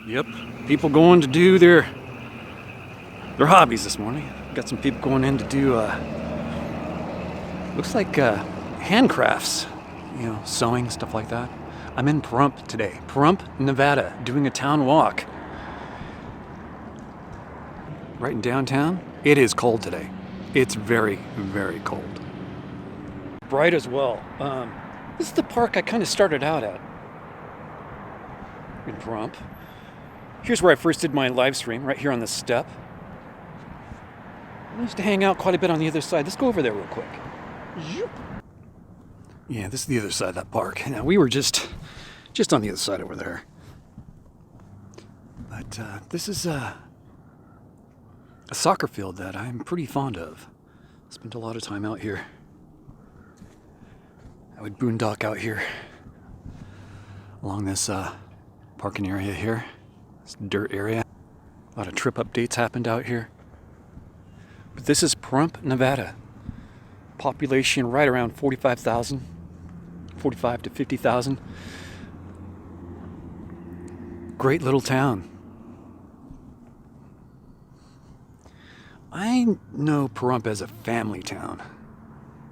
Yep, people going to do their hobbies this morning. Got some people going in to do looks like handcrafts, sewing, stuff like that. I'm in Pahrump today, Pahrump, Nevada, doing a town walk. Right in downtown. It is cold today. It's very, very cold. Bright as well. This is the park I kind of started out at in Pahrump. Here's where I first did my live stream, right here on this step. I used to hang out quite a bit on the other side. Let's go over there real quick. Yeah, this is the other side of that park. Now, we were just on the other side over there. But this is a soccer field that I'm pretty fond of. Spent a lot of time out here. I would boondock out here along this parking area here. This dirt area. A lot of trip updates happened out here. But this is Pahrump, Nevada. Population right around 45,000, 45 to 50,000. Great little town. I know Pahrump as a family town.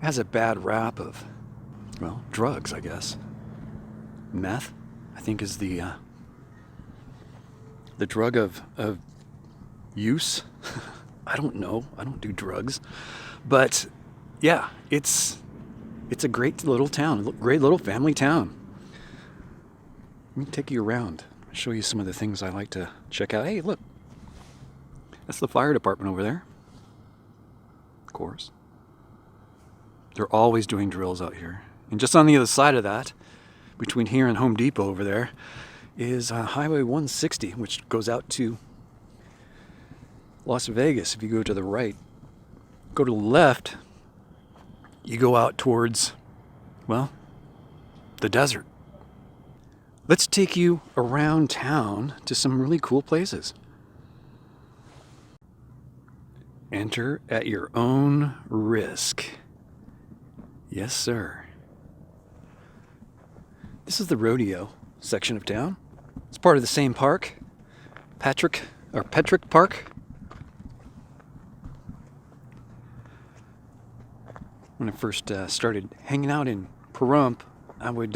It has a bad rap of, well, drugs, I guess. Meth, I think, is the drug of use. I don't know. I don't do drugs. But yeah, it's a great little town, a great little family town. Let me take you around, show you some of the things I like to check out. Hey, look. That's the fire department over there. Of course. They're always doing drills out here. And just on the other side of that, between here and Home Depot over there, is Highway 160, which goes out to Las Vegas. If you go to the right, go to the left, you go out towards, well, the desert. Let's take you around town to some really cool places. Enter at your own risk. Yes, sir. This is the rodeo section of town. It's part of the same park, Petrick Park. When I first started hanging out in Pahrump, I would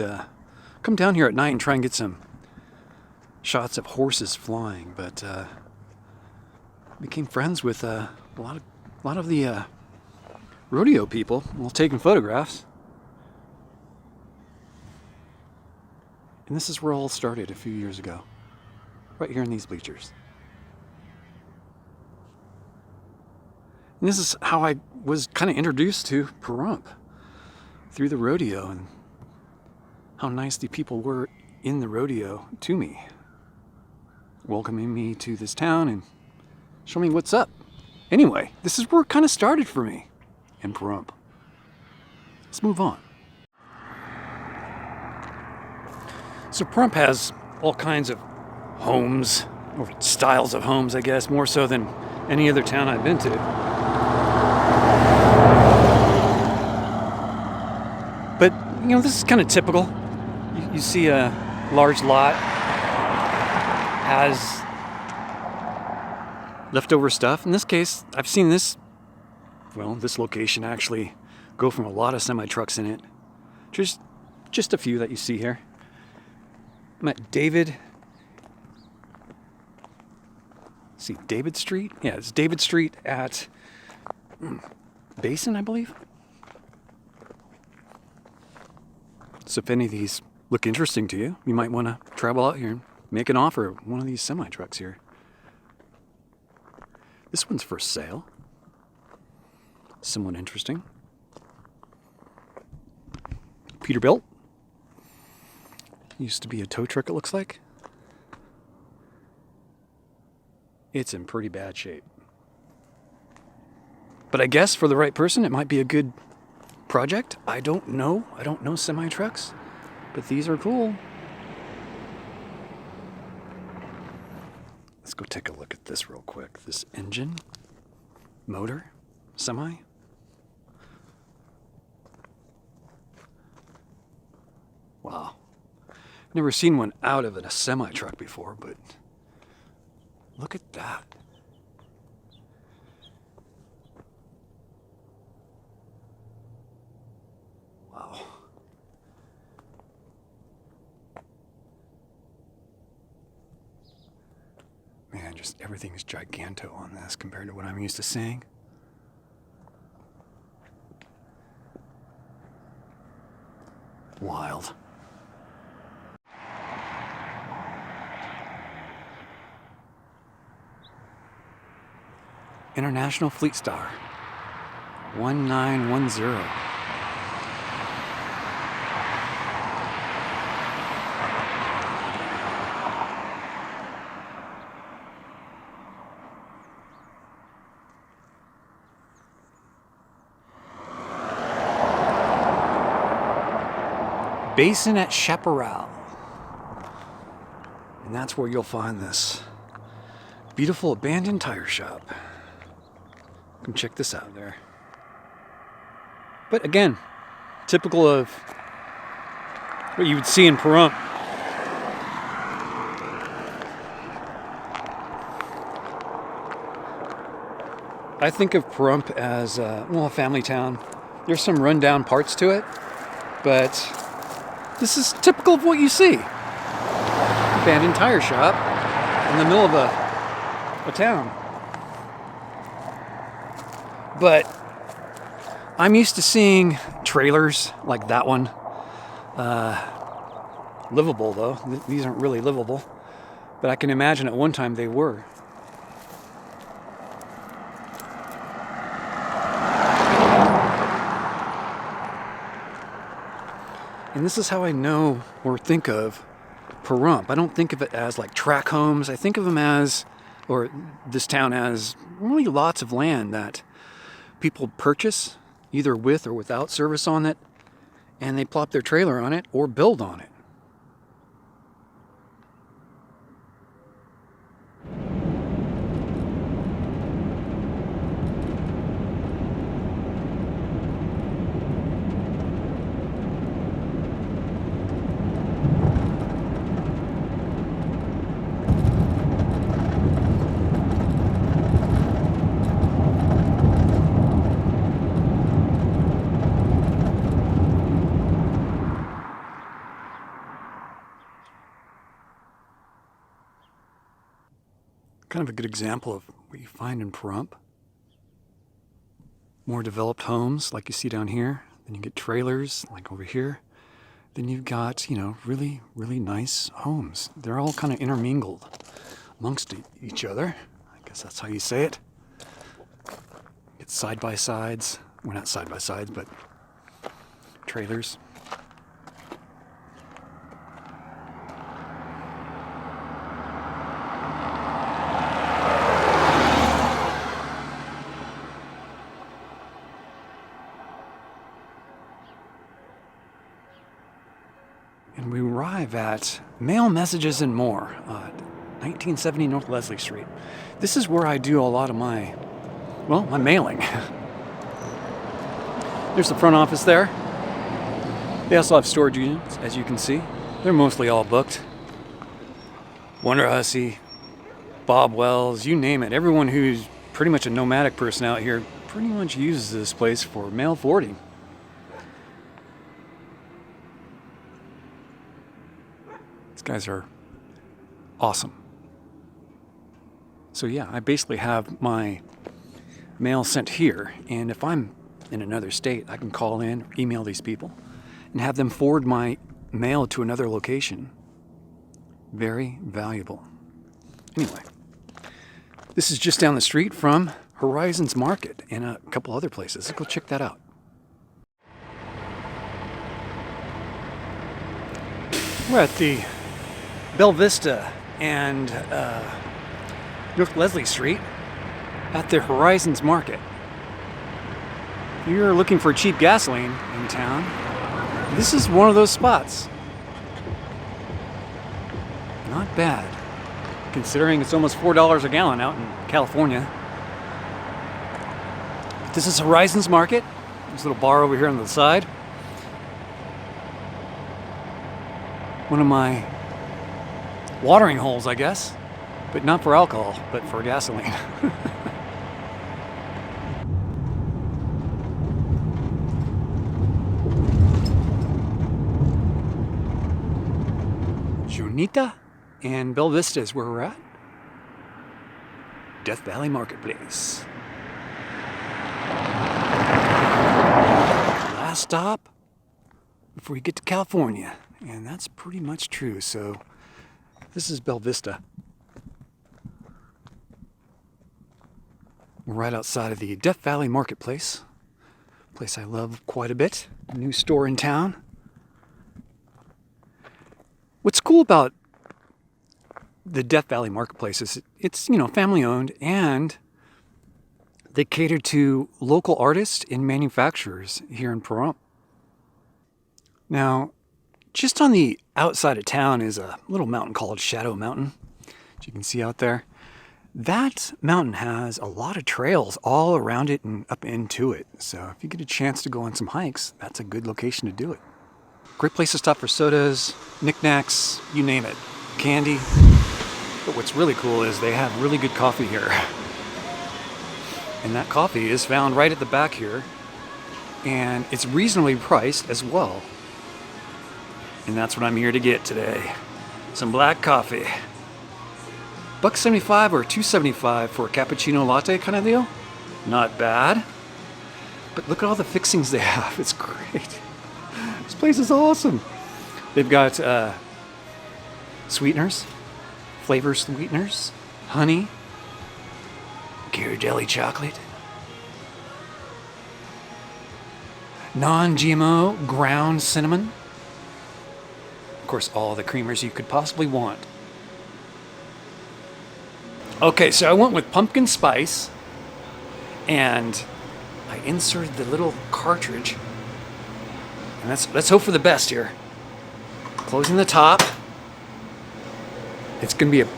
come down here at night and try and get some shots of horses flying. But became friends with a lot of the rodeo people while taking photographs. And this is where it all started a few years ago, right here in these bleachers. And this is how I was kind of introduced to Pahrump, through the rodeo, and how nice the people were in the rodeo to me, welcoming me to this town and showing me what's up. Anyway, this is where it kind of started for me in Pahrump. Let's move on. So Pahrump has all kinds of homes, or styles of homes, I guess, more so than any other town I've been to. But, this is kind of typical. You see a large lot has leftover stuff. In this case, I've seen this location actually go from a lot of semi-trucks in it. Just a few that you see here. I'm at David Street? Yeah, it's David Street at Basin, I believe. So if any of these look interesting to you, you might want to travel out here and make an offer of one of these semi-trucks here. This one's for sale. Somewhat interesting. Peterbilt. Used to be a tow truck, it looks like. It's in pretty bad shape. But I guess for the right person, it might be a good project. I don't know. I don't know semi-trucks, but these are cool. Let's go take a look at this real quick. This engine, motor, semi. Wow. Never seen one out of a semi-truck before, but Look at that. Wow. Man, just everything is giganto on this compared to what I'm used to seeing. Wild. International Fleet Star 1910. Basin at Chaparral. And that's where you'll find this beautiful abandoned tire shop. Come check this out there. But again, typical of what you would see in Pahrump. I think of Pahrump as a family town. There's some rundown parts to it, but this is typical of what you see. Abandoned tire shop in the middle of a town. But I'm used to seeing trailers like that one. Livable though. These aren't really livable. But I can imagine at one time they were. And this is how I know or think of Pahrump. I don't think of it as like tract homes. I think of them as, or this town as, really lots of land that people purchase, either with or without service on it, and they plop their trailer on it or build on it. Kind of a good example of what you find in Pahrump. More developed homes like you see down here. Then you get trailers like over here. Then you've got, really, really nice homes. They're all kind of intermingled amongst each other. I guess that's how you say it. It's side by sides. Well, not side by sides, but trailers. And we arrive at Mail, Messages, and More, 1970 North Leslie Street. This is where I do a lot of my mailing. There's the front office there. They also have storage units, as you can see. They're mostly all booked. Wonder Hussey, Bob Wells, you name it. Everyone who's pretty much a nomadic person out here pretty much uses this place for mail forwarding. These guys are awesome. So yeah, I basically have my mail sent here, and if I'm in another state, I can call in or email these people and have them forward my mail to another location. Very valuable. Anyway, this is just down the street from Horizons Market and a couple other places. Let's go check that out. We're at the Bella Vista and North Leslie Street at the Horizons Market. If you're looking for cheap gasoline in town, this is one of those spots. Not bad, considering it's almost $4 a gallon out in California. This is Horizons Market. There's a little bar over here on the side. One of my watering holes, I guess. But not for alcohol, but for gasoline. Junita and Bella Vista is where we're at. Death Valley Marketplace. Last stop before you get to California. And that's pretty much true. So this is Bella Vista. We're right outside of the Death Valley Marketplace. Place I love quite a bit. New store in town. What's cool about the Death Valley Marketplace is it's, family owned, and they cater to local artists and manufacturers here in Pahrump. Now, just on the outside of town is a little mountain called Shadow Mountain, which you can see out there. That mountain has a lot of trails all around it and up into it. So if you get a chance to go on some hikes, that's a good location to do it. Great place to stop for sodas, knickknacks, you name it, candy. But what's really cool is they have really good coffee here. And that coffee is found right at the back here. And it's reasonably priced as well. And that's what I'm here to get today. Some black coffee. $1.75 or $2.75 for a cappuccino latte kind of deal. Not bad. But look at all the fixings they have. It's great. This place is awesome. They've got sweeteners, flavor sweeteners, honey, Ghirardelli chocolate, non-GMO ground cinnamon. Of course, all the creamers you could possibly want. Okay, so I went with pumpkin spice, and I inserted the little cartridge. And let's hope for the best here. Closing the top. It's gonna be a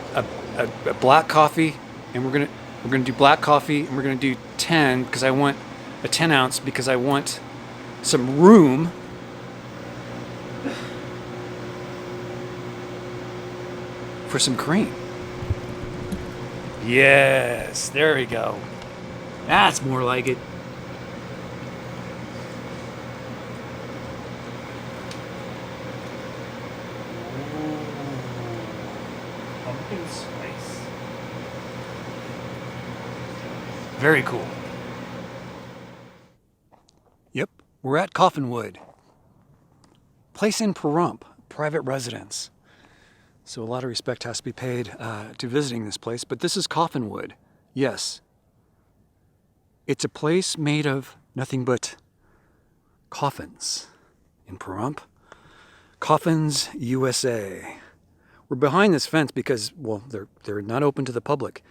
black coffee, and we're gonna do black coffee, and we're gonna do 10 because I want a 10 ounce because I want some room for some cream. Yes, there we go. That's more like it. Pumpkin spice. Very cool. Yep, we're at Coffinwood. Place in Pahrump, private residence. So a lot of respect has to be paid to visiting this place, but this is Coffinwood. Yes. It's a place made of nothing but coffins in Pahrump. Coffins USA. We're behind this fence because, well, they're not open to the public.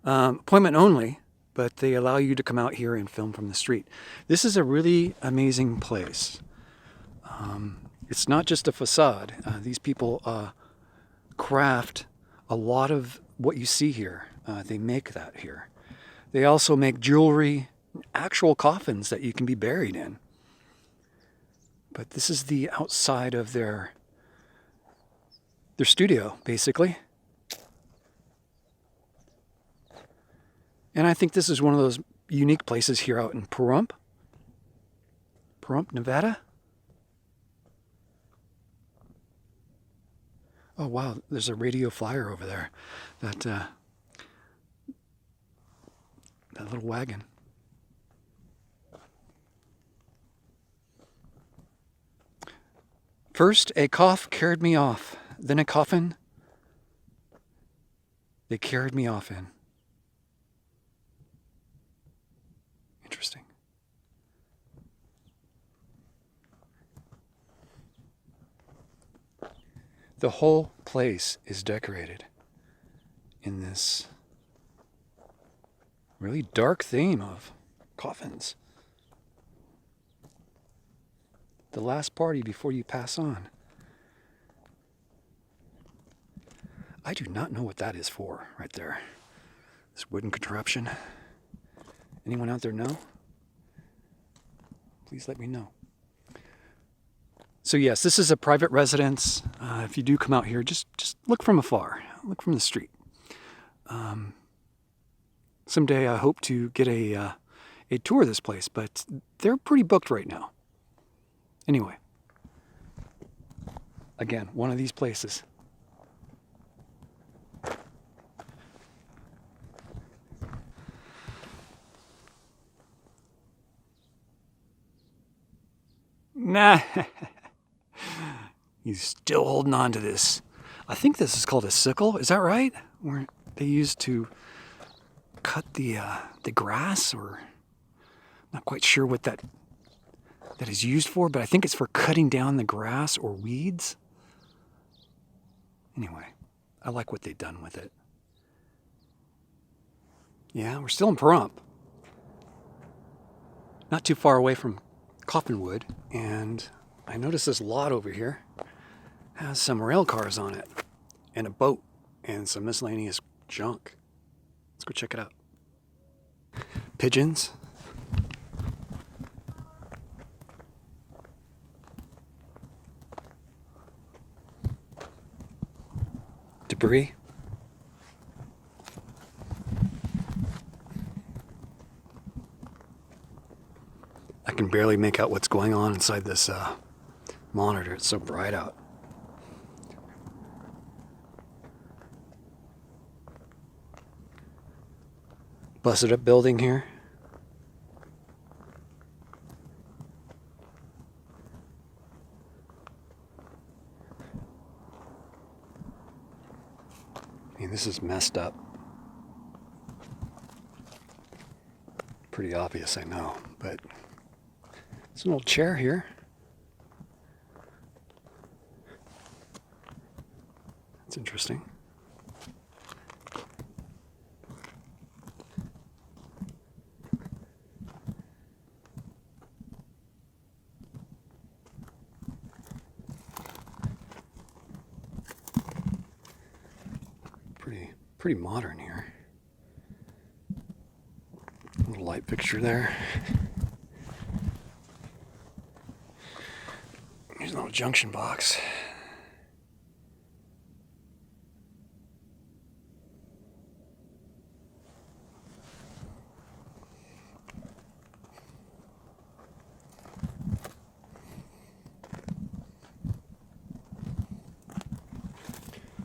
Appointment only, but they allow you to come out here and film from the street. This is a really amazing place. It's not just a facade. These people craft a lot of what you see here. They make that here. They also make jewelry, actual coffins that you can be buried in. But this is the outside of their studio, basically. And I think this is one of those unique places here out in Pahrump, Nevada. Oh wow, there's a radio flyer over there. That little wagon. First, a cough carried me off. Then a coffin they carried me off in. Interesting. The whole place is decorated in this really dark theme of coffins. The last party before you pass on. I do not know what that is for right there. This wooden contraption. Anyone out there know? Please let me know. So yes, this is a private residence. If you do come out here, just look from afar. Look from the street. Someday I hope to get a tour of this place, but they're pretty booked right now. Anyway, again, one of these places. Nah, he's still holding on to this. I think this is called a sickle. Is that right? Where they used to cut the grass, or not quite sure what that is used for, but I think it's for cutting down the grass or weeds. Anyway, I like what they've done with it. Yeah, we're still in Pahrump. Not too far away from Coffinwood, and I noticed this lot over here has some rail cars on it, and a boat, and some miscellaneous junk. Let's go check it out. Pigeons. Debris. I can barely make out what's going on inside this monitor. It's so bright out. Busted up building here. I mean, this is messed up. Pretty obvious, I know, but there's an old chair here. That's interesting. Pretty modern here. A little light fixture there. Here's a little junction box.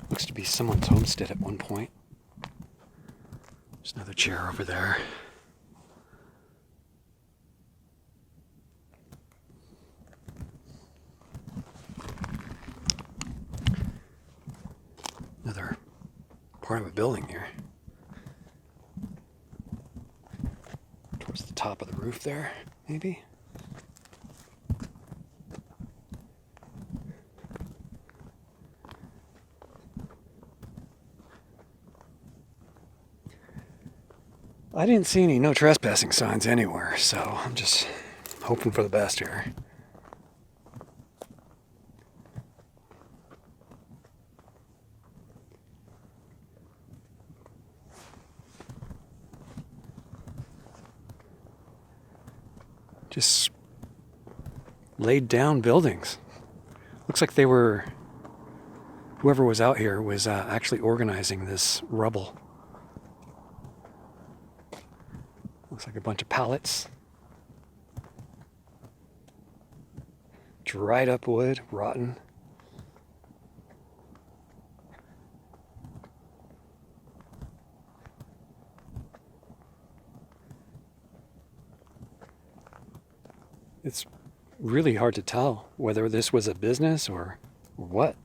Looks to be someone's homestead at one point. There's another chair over there. Another part of a building here. Towards the top of the roof there, maybe? I didn't see any no trespassing signs anywhere, so I'm just hoping for the best here. Just laid down buildings. Looks like they were, whoever was out here was actually organizing this rubble. Looks like a bunch of pallets. Dried up wood, rotten. It's really hard to tell whether this was a business or what.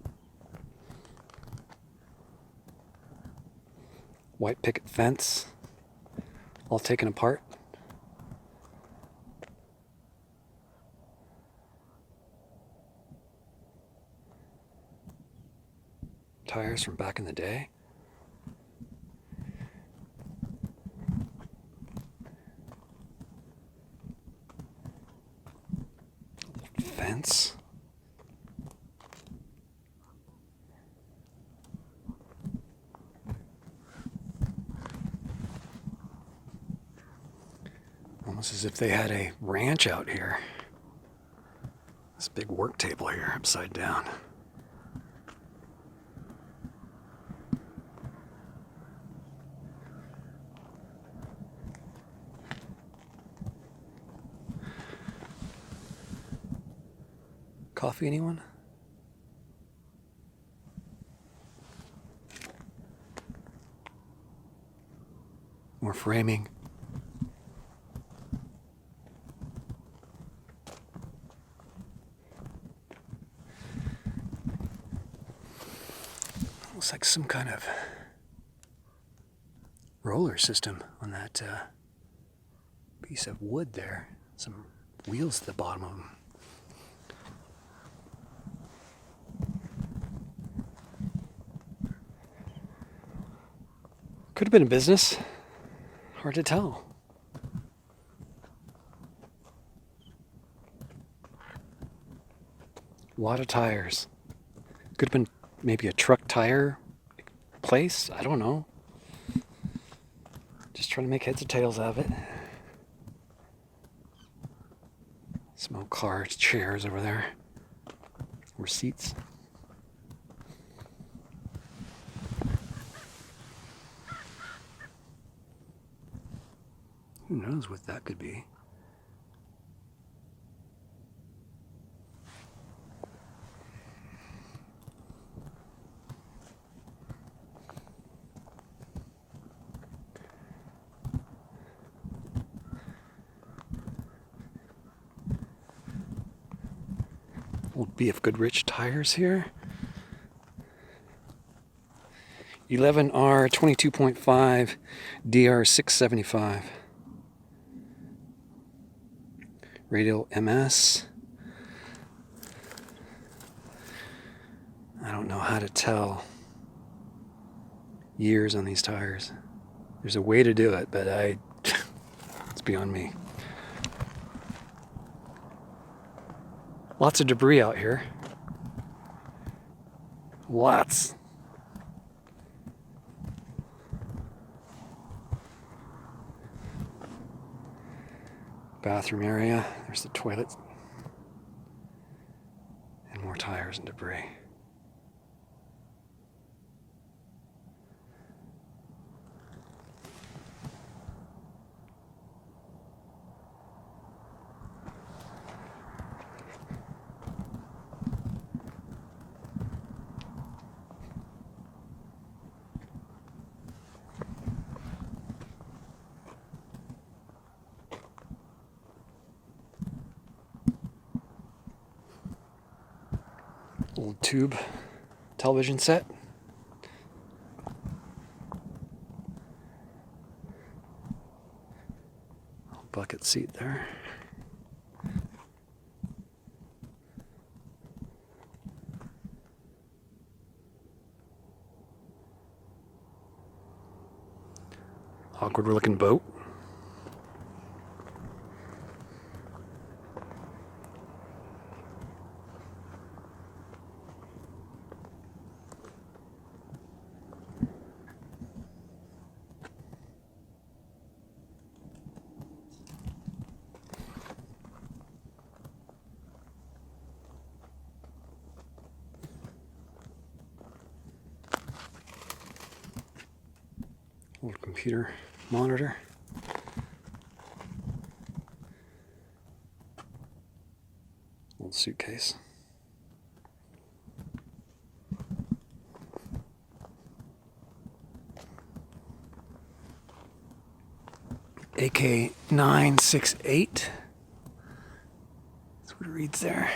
White picket fence, all taken apart. Tires from back in the day. Fence. Almost as if they had a ranch out here. This big work table here, upside down. Coffee, anyone? More framing. Looks like some kind of roller system on that piece of wood there. Some wheels at the bottom of them. Could have been a business. Hard to tell. A lot of tires. Could have been maybe a truck tire place. I don't know. Just trying to make heads or tails of it. Some old car chairs over there. Or seats. Who knows what that could be? Old BF Goodrich tires here. 11R 22.5 DR 675. Radial MS. I don't know how to tell years on these tires. There's a way to do it, but it's beyond me. Lots of debris out here. Lots. Bathroom area. There's the toilet. And more tires and debris. Old tube television set. Bucket seat there. Awkward looking boat. Old computer monitor. Old suitcase. AK 968. That's what it reads there.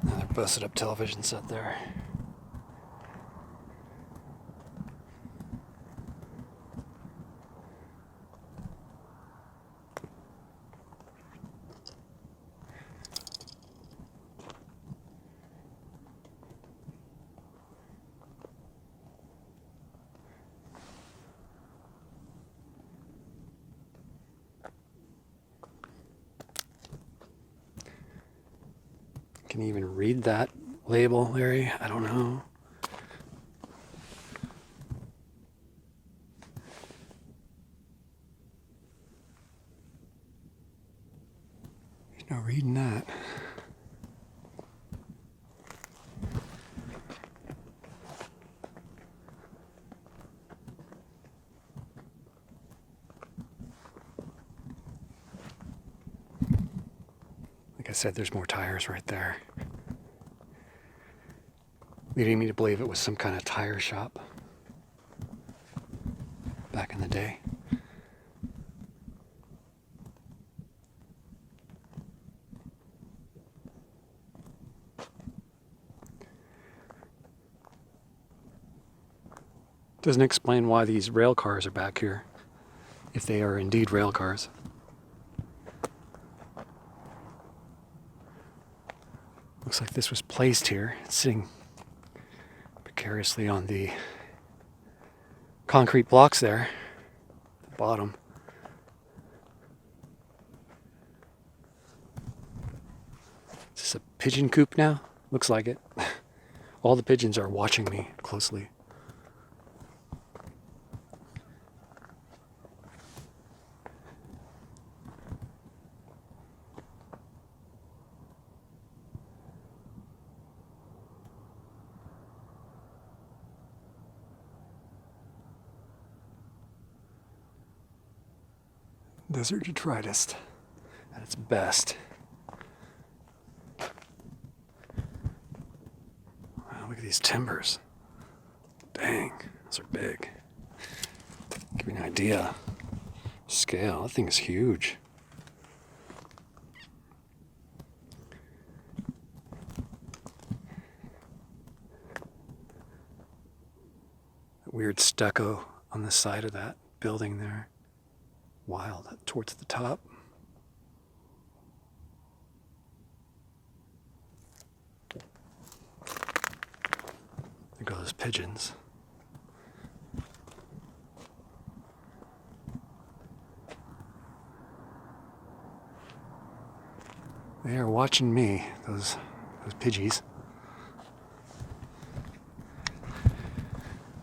Another busted up television set there. Can you even read that label, Larry? I don't know. There's no reading that. I said, there's more tires right there. Leading me to believe it was some kind of tire shop back in the day. Doesn't explain why these rail cars are back here, if they are indeed rail cars. Looks like this was placed here. It's sitting precariously on the concrete blocks there, at the bottom. Is this a pigeon coop now? Looks like it. All the pigeons are watching me closely. Desert detritus at its best. Wow, look at these timbers. Dang, those are big. Give you an idea. Scale, that thing is huge. Weird stucco on the side of that building there. Wild, towards the top. There go those pigeons. They are watching me, those pidgeys.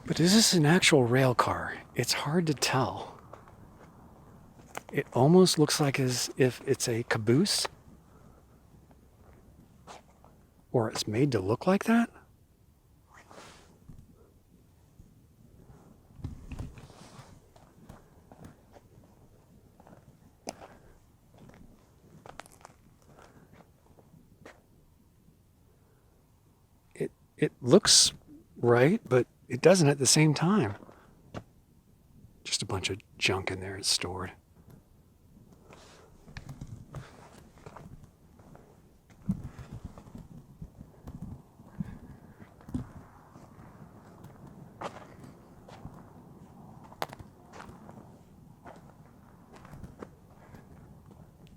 But is this an actual rail car? It's hard to tell. It almost looks like as if it's a caboose. Or it's made to look like that. It looks right, but it doesn't at the same time. Just a bunch of junk in there. It's stored.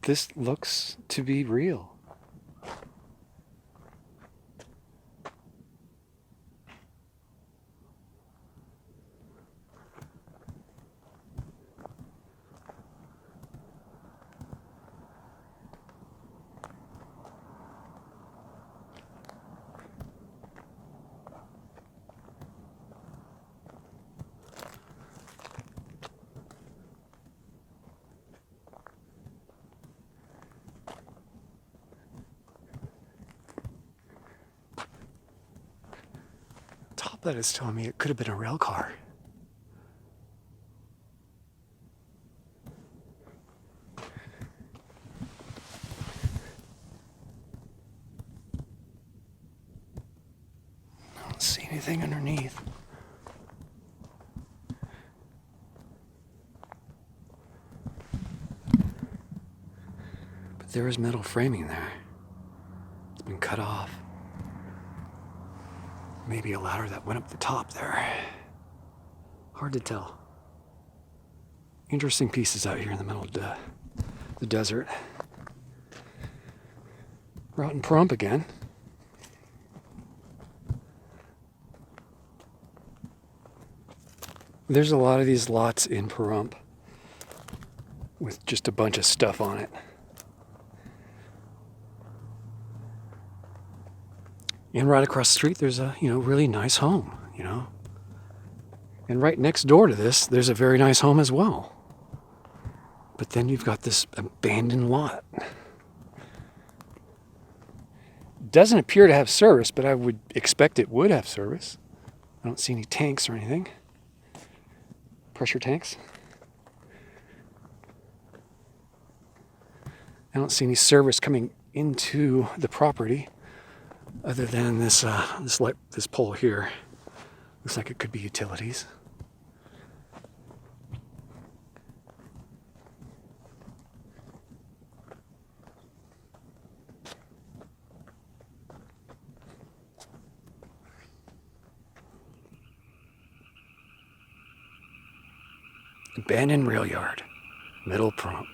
This looks to be real. That is telling me it could have been a rail car. I don't see anything underneath. But there is metal framing there. It's been cut off. Maybe a ladder that went up the top there. Hard to tell. Interesting pieces out here in the middle of the desert. We're out in Pahrump again. There's a lot of these lots in Pahrump with just a bunch of stuff on it. And right across the street, there's a, really nice home, And right next door to this, there's a very nice home as well. But then you've got this abandoned lot. Doesn't appear to have service, but I would expect it would have service. I don't see any tanks or anything. Pressure tanks. I don't see any service coming into the property, other than this this pole here. Looks like it could be utilities. Abandoned rail yard, Middle Pahrump.